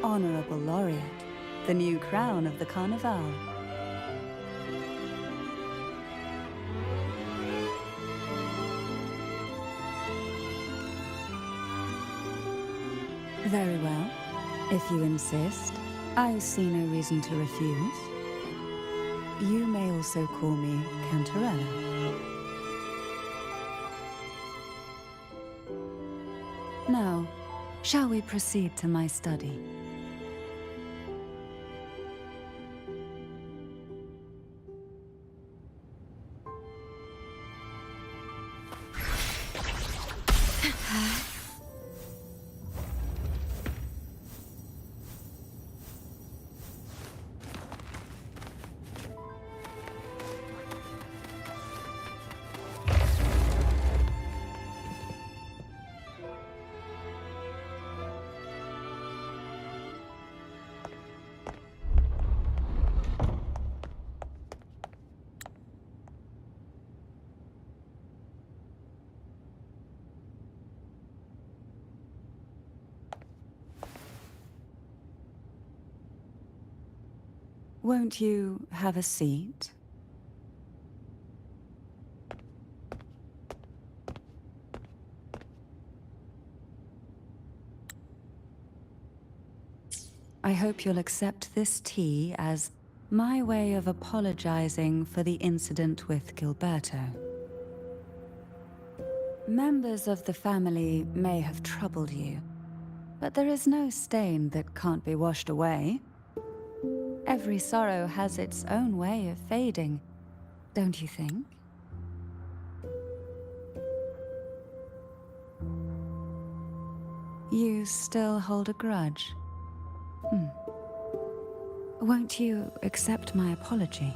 Honorable Laureate, the new crown of the Carnival. Very well. If you insist, I see no reason to refuse. You may also call me Cantarella. Now, shall we proceed to my study? Won't you have a seat? I hope you'll accept this tea as my way of apologizing for the incident with Gilberto. Members of the family may have troubled you, but there is no stain that can't be washed away. Every sorrow has its own way of fading, don't you think? You still hold a grudge? Won't you accept my apology?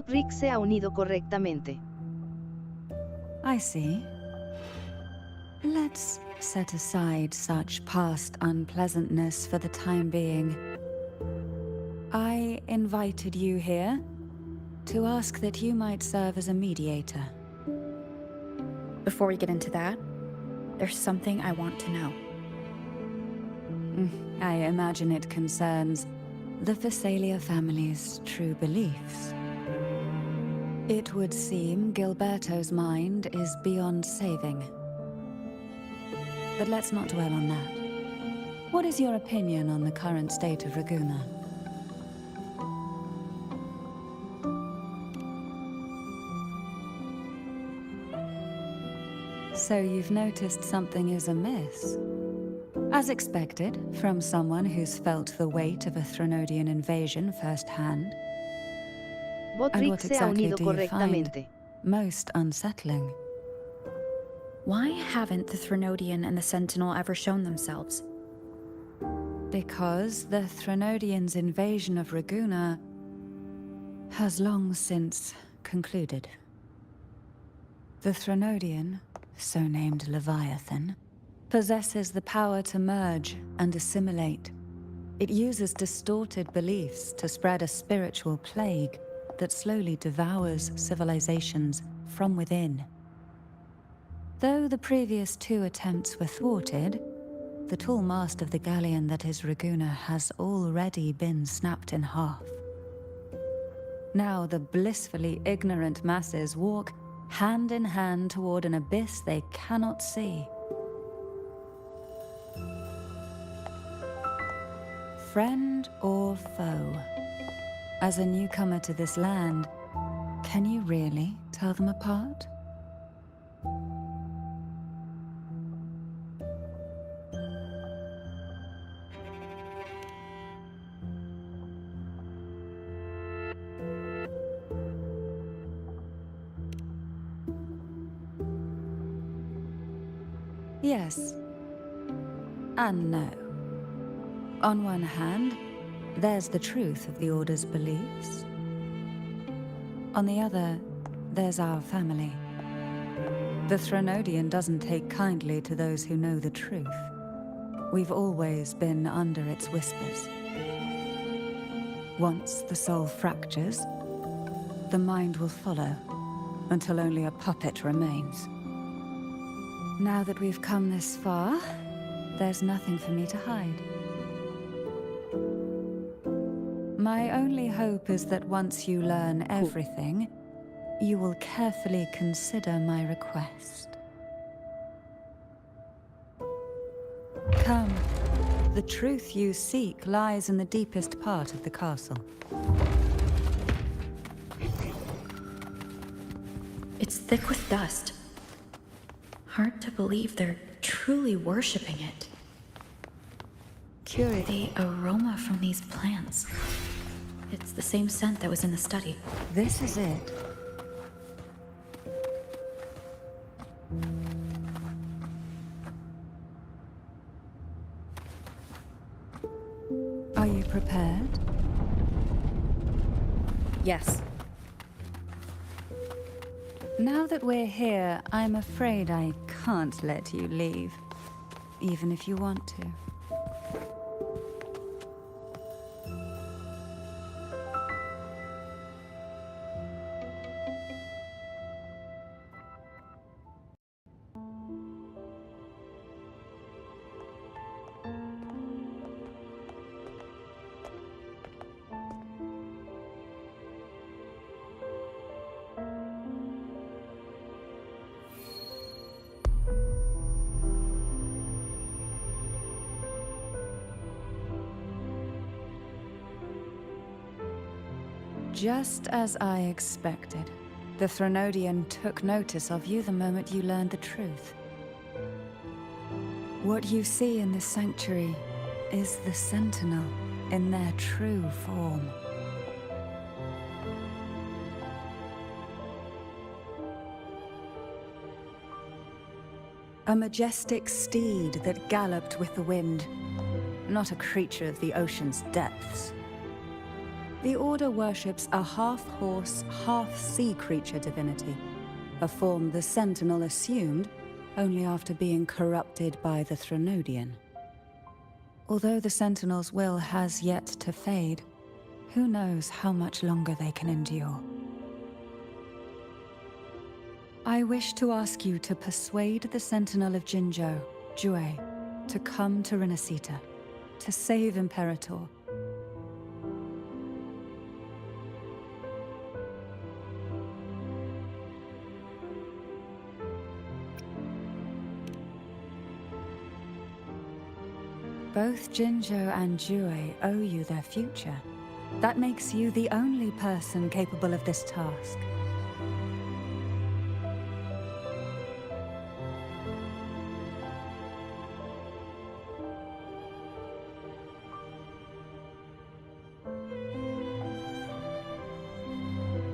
Rick se ha unido correctamente. I see. Let's set aside such past unpleasantness for the time being. I invited you here to ask that you might serve as a mediator. Before we get into that, there's something I want to know. I imagine it concerns the Visalia family's true beliefs. It would seem Gilberto's mind is beyond saving. But let's not dwell on that. What is your opinion on the current state of Ragusa? So you've noticed something is amiss. As expected, from someone who's felt the weight of a Threnodian invasion firsthand. And what se ha exactly unido do you find correctamente. most unsettling? Why haven't the Threnodian and the Sentinel ever shown themselves? Because the Threnodians' invasion of Ragusa has long since concluded. The Threnodian, so named Leviathan, possesses the power to merge and assimilate. It uses distorted beliefs to spread a spiritual plague that slowly devours civilizations from within. Though the previous two attempts were thwarted, the tall mast of the galleon that is Ragusa has already been snapped in half. Now the blissfully ignorant masses walk hand in hand toward an abyss they cannot see. Friend or foe? As a newcomer to this land, can you really tell them apart? Yes and no. On one hand, there's the truth of the Order's beliefs. On the other, there's our family. The Threnodian doesn't take kindly to those who know the truth. We've always been under its whispers. Once the soul fractures, the mind will follow, until only a puppet remains. Now that we've come this far, there's nothing for me to hide. My only hope is that once you learn everything, you will carefully consider my request. Come. The truth you seek lies in the deepest part of the castle. It's thick with dust. Hard to believe they're truly worshipping it. Curious. The aroma from these plants. It's the same scent that was in the study. This is it. Are you prepared? Yes. Now that we're here, I'm afraid I can't let you leave, even if you want to. Just as I expected, the Threnodian took notice of you the moment you learned the truth. What you see in this sanctuary is the Sentinel in their true form. A majestic steed that galloped with the wind, not a creature of the ocean's depths. The Order worships a half-horse, half-sea creature divinity, a form the Sentinel assumed only after being corrupted by the Threnodian. Although the Sentinel's will has yet to fade, who knows how much longer they can endure. I wish to ask you to persuade the Sentinel of Jinzhou, Jue, to come to Renacita, to save Imperator. Both Jinzhou and Jue owe you their future. That makes you the only person capable of this task.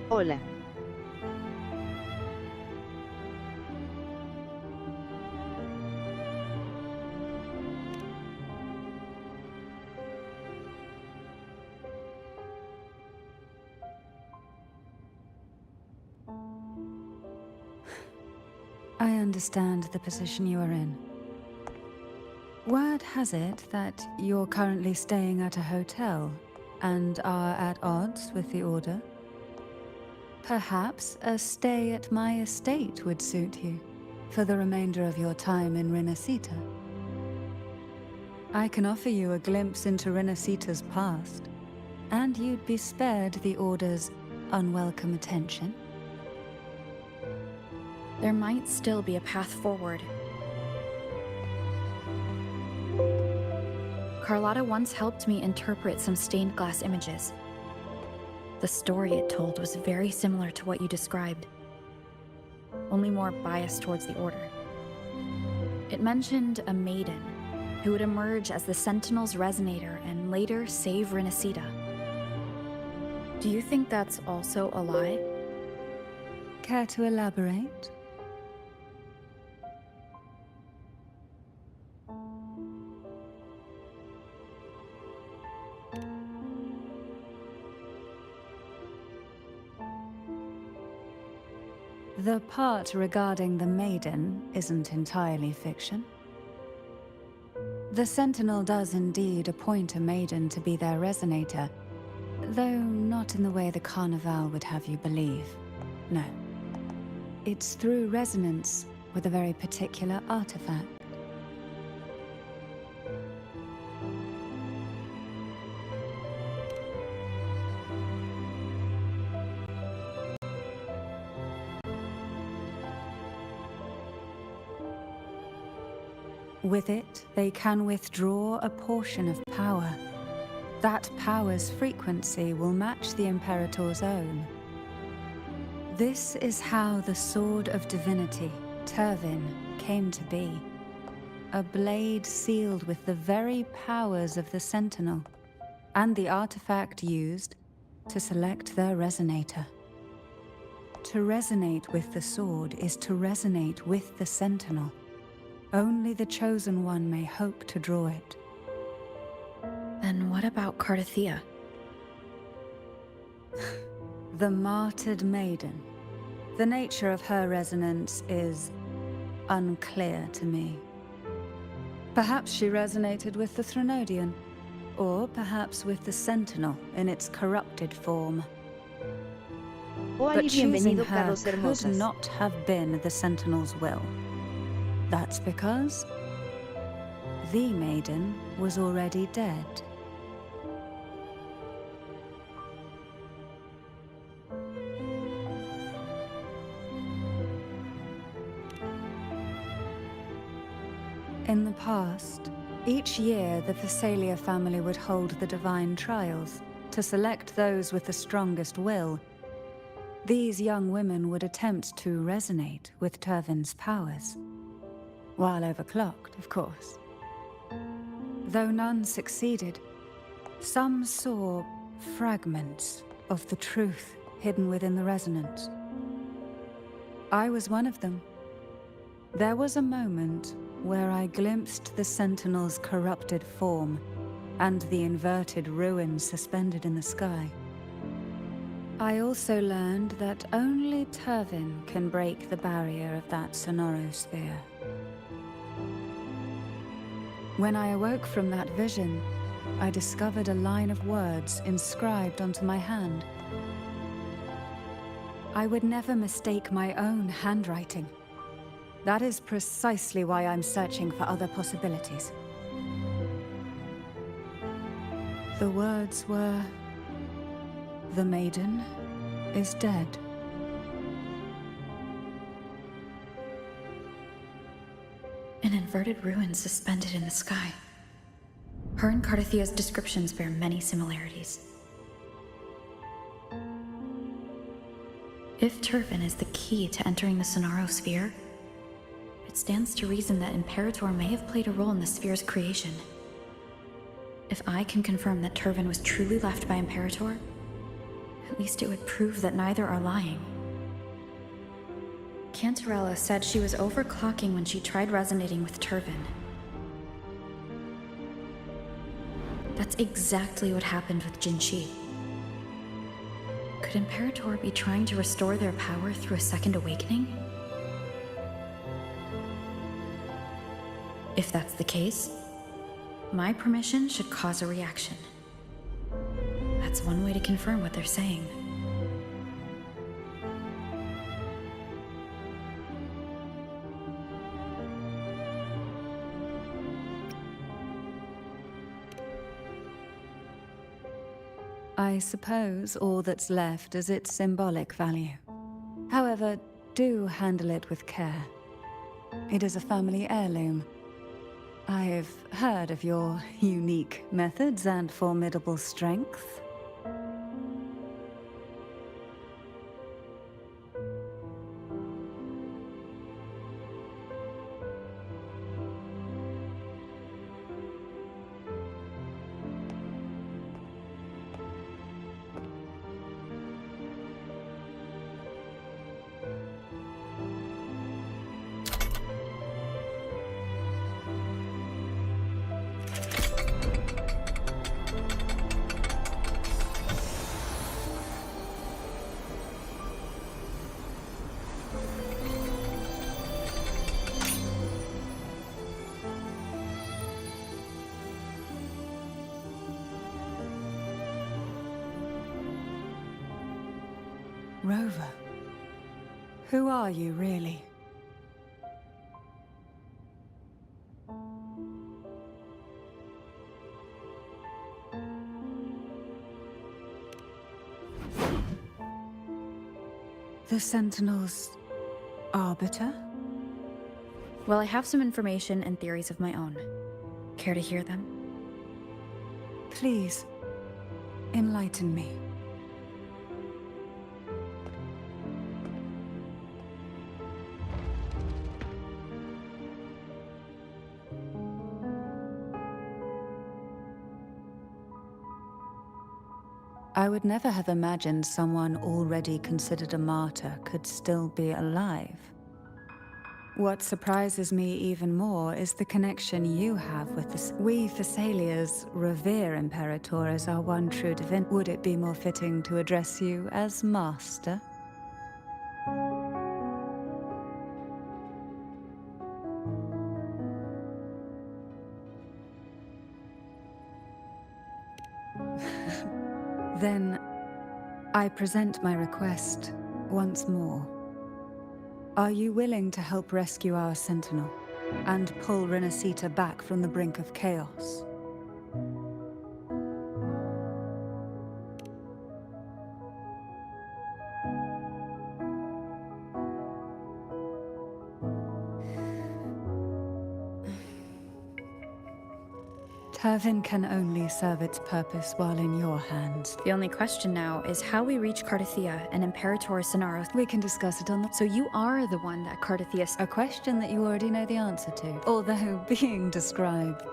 Hola. I understand the position you are in. Word has it that you're currently staying at a hotel and are at odds with the Order. Perhaps a stay at my estate would suit you for the remainder of your time in Renacita. I can offer you a glimpse into Renacita's past, and you'd be spared the Order's unwelcome attention. There might still be a path forward. Carlotta once helped me interpret some stained glass images. The story it told was very similar to what you described, only more biased towards the Order. It mentioned a maiden who would emerge as the Sentinel's resonator and later save Renacita. Do you think that's also a lie? Care to elaborate? The part regarding the maiden isn't entirely fiction. The Sentinel does indeed appoint a maiden to be their resonator, Though not in the way the Carnival would have you believe. No. It's through resonance with a very particular artifact. With it, they can withdraw a portion of power. That power's frequency will match the Imperator's own. This is how the Sword of Divinity, Turvin, came to be. A blade sealed with the very powers of the Sentinel, and the artifact used to select their resonator. To resonate with the sword is to resonate with the Sentinel. Only the Chosen One may hope to draw it. Then what about Cardathea? The martyred maiden. The nature of her resonance is unclear to me. Perhaps she resonated with the Threnodian, or perhaps with the Sentinel in its corrupted form. Hola But y choosing bienvenido, her Carlos could Hermosas. not have been the Sentinel's will. That's because the maiden was already dead. In the past, each year the Thessalia family would hold the divine trials to select those with the strongest will. These young women would attempt to resonate with Turvin's powers. While overclocked, of course. Though none succeeded, some saw fragments of the truth hidden within the resonance. I was one of them. There was a moment where I glimpsed the Sentinel's corrupted form and the inverted ruins suspended in the sky. I also learned that only Turvin can break the barrier of that sonorosphere. When I awoke from that vision, I discovered a line of words inscribed onto my hand. I would never mistake my own handwriting. That is precisely why I'm searching for other possibilities. The words were, "The maiden is dead." An inverted ruin suspended in the sky. Her and Cardathea's descriptions bear many similarities. If Turvin is the key to entering the Sonaro sphere, it stands to reason that Imperator may have played a role in the sphere's creation. If I can confirm that Turvin was truly left by Imperator, at least it would prove that neither are lying. Cantarella said she was overclocking when she tried resonating with Turvin. That's exactly what happened with Jinshi. Could Imperator be trying to restore their power through a second awakening? If that's the case, my permission should cause a reaction. That's one way to confirm what they're saying. I suppose all that's left is its symbolic value. However, do handle it with care. It is a family heirloom. I've heard of your unique methods and formidable strength. Rover, who are you really? The Sentinel's arbiter? Well, I have some information and theories of my own. Care to hear them? Please, enlighten me. I would never have imagined someone already considered a martyr could still be alive. What surprises me even more is the connection you have with the... We Thessalians revere Imperator as our one true divinity. Would it be more fitting to address you as Master? Then, I present my request once more. Are you willing to help rescue our Sentinel and pull Renacita back from the brink of chaos? Turvin can only serve its purpose while in your hands. The only question now is how we reach Cardathia and Imperator Sonaros. We can discuss it on the... So you are the one that Cardathia... A question that you already know the answer to, although being described.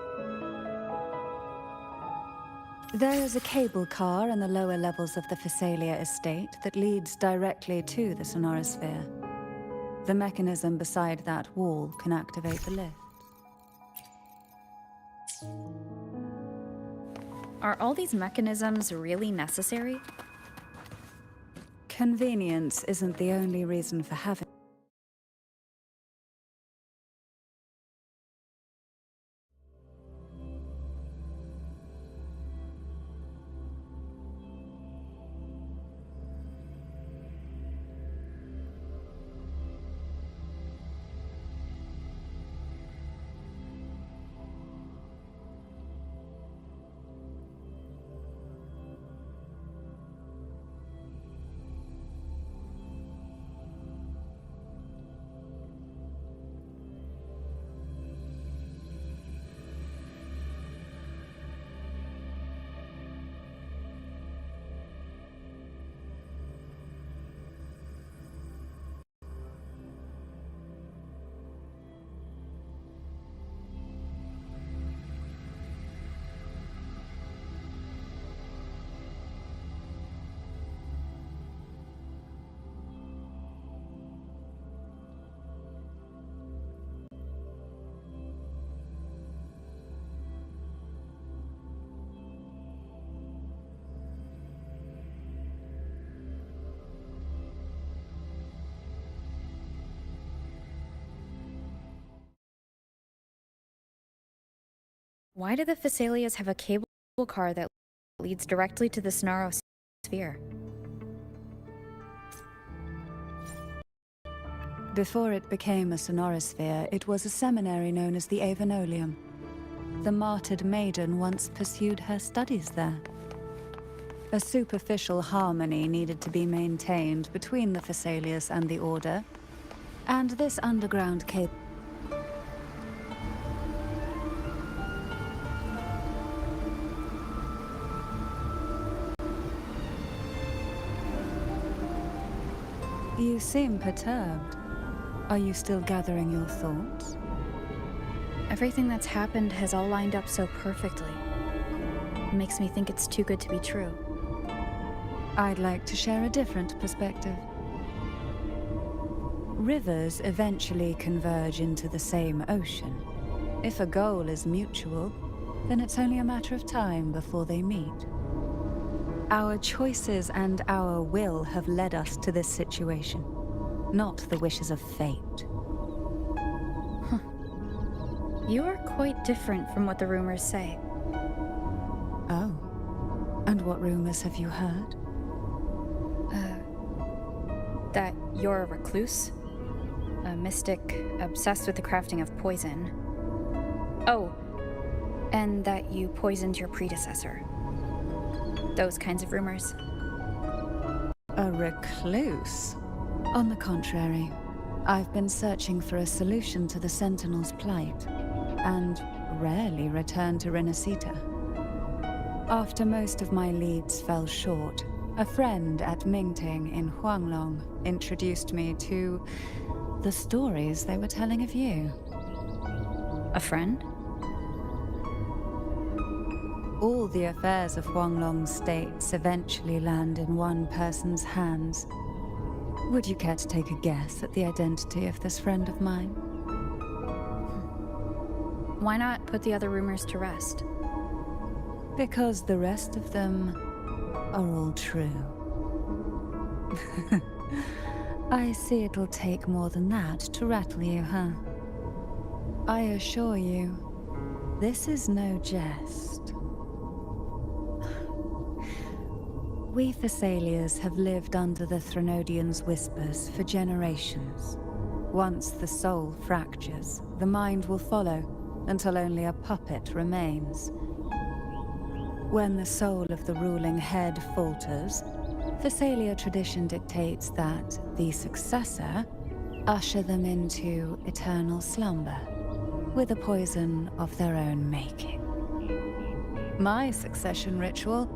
There is a cable car in the lower levels of the Thessalia estate that leads directly to the Sonorosphere. The mechanism beside that wall can activate the lift. Are all these mechanisms really necessary? Convenience isn't the only reason for having... Why do the Thessalias have a cable car that leads directly to the Sonarosphere? Before it became a Sonorosphere, it was a seminary known as the Avenolium. The martyred maiden once pursued her studies there. A superficial harmony needed to be maintained between the Thessalias and the Order, and this underground cable... You seem perturbed. Are you still gathering your thoughts? Everything that's happened has all lined up so perfectly. It makes me think it's too good to be true. I'd like to share a different perspective. Rivers eventually converge into the same ocean. If a goal is mutual, then it's only a matter of time before they meet. Our choices and our will have led us to this situation, not the wishes of fate. Huh. You are quite different from what the rumors say. Oh. And what rumors have you heard? That you're a recluse? A mystic obsessed with the crafting of poison. Oh, and that you poisoned your predecessor. Those kinds of rumors. A recluse? On the contrary, I've been searching for a solution to the Sentinel's plight, and rarely return to Renacita. After most of my leads fell short, a friend at Mingting in Huanglong introduced me to the stories they were telling of you. A friend? All the affairs of Huanglong states eventually land in one person's hands. Would you care to take a guess at the identity of this friend of mine? Why not put the other rumors to rest? Because the rest of them are all true. I see it'll take more than that to rattle you, huh? I assure you, this is no jest. We Thessalians have lived under the Threnodians' whispers for generations. Once the soul fractures, the mind will follow, until only a puppet remains. When the soul of the ruling head falters, Thessalia tradition dictates that the successor usher them into eternal slumber, with a poison of their own making. My succession ritual?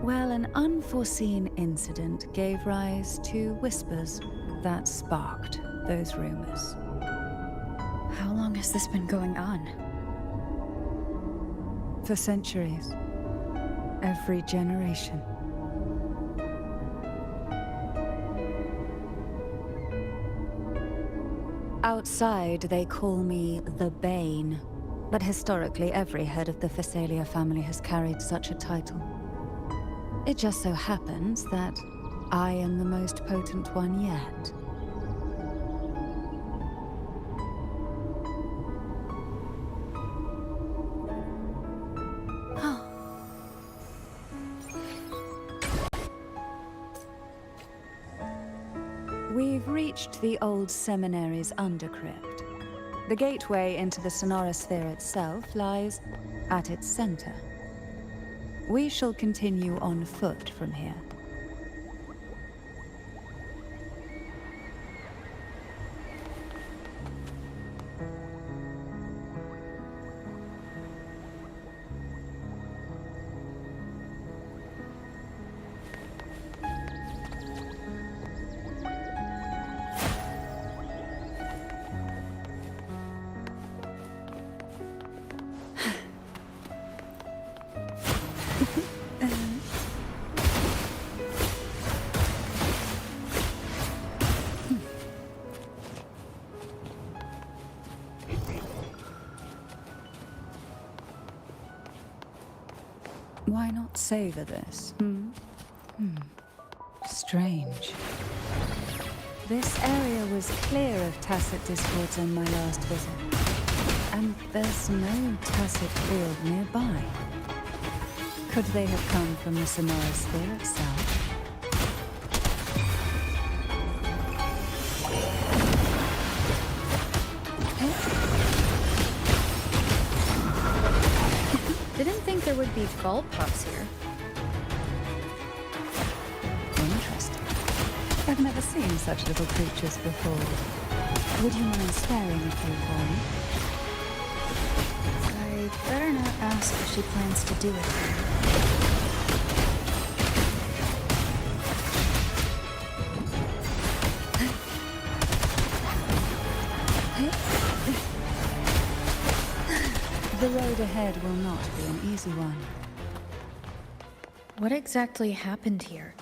Well, an unforeseen incident gave rise to whispers that sparked those rumors. How long has this been going on? For centuries. Every generation. Outside, they call me the Bane, but historically every head of the Thessalia family has carried such a title. It just so happens that I am the most potent one yet. We've reached the old seminary's undercrypt. The gateway into the sonorosphere itself lies at its center. We shall continue on foot from here. Why not savor this, Strange. This area was clear of tacit discords on my last visit, and there's no tacit field nearby. Could they have come from the sonorosphere itself? Didn't think there would be gulp pups here. Interesting. I've never seen such little creatures before. Would you mind sparing a few for me? I better not ask what she plans to do with them. The road ahead will not be an easy one. What exactly happened here?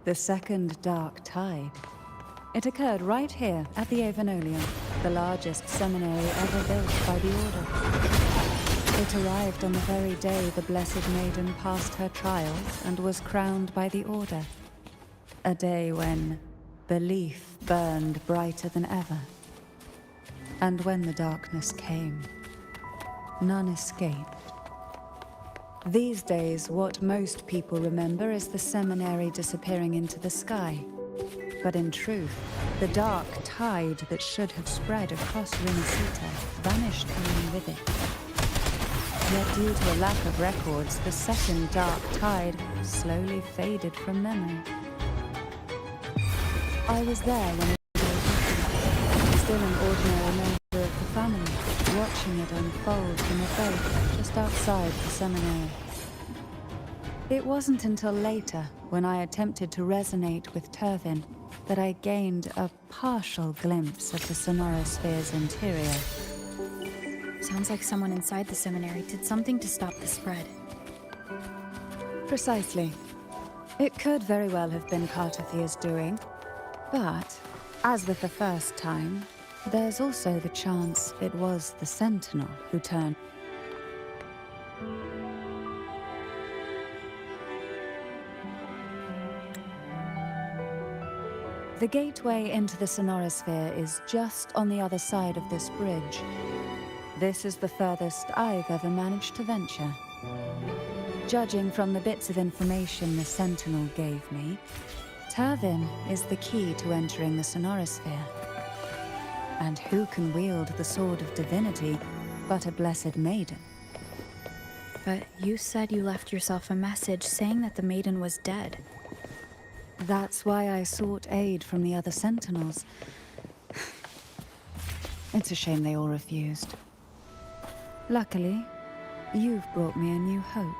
The second dark tide. It occurred right here at the Avenolium, the largest seminary ever built by the Order. It arrived on the very day the Blessed Maiden passed her trials and was crowned by the Order. A day when belief burned brighter than ever. And when the darkness came, none escaped. These days, what most people remember is the seminary disappearing into the sky. But in truth, the dark tide that should have spread across Rinascita vanished along with it. Yet due to a lack of records, the second dark tide slowly faded from memory. I was there when it all happened, still an ordinary member of the family, watching it unfold from a boat just outside the seminary. It wasn't until later, when I attempted to resonate with Turvin, that I gained a partial glimpse of the sonorosphere's interior. Sounds like someone inside the seminary did something to stop the spread. Precisely. It could very well have been Cartothia's doing, but, as with the first time, there's also the chance it was the Sentinel who turned. The gateway into the sonorosphere is just on the other side of this bridge. This is the furthest I've ever managed to venture. Judging from the bits of information the Sentinel gave me, Turvin is the key to entering the sonorosphere. And who can wield the sword of divinity but a blessed maiden? But you said you left yourself a message saying that the maiden was dead. That's why I sought aid from the other Sentinels. It's a shame they all refused. Luckily, you've brought me a new hope.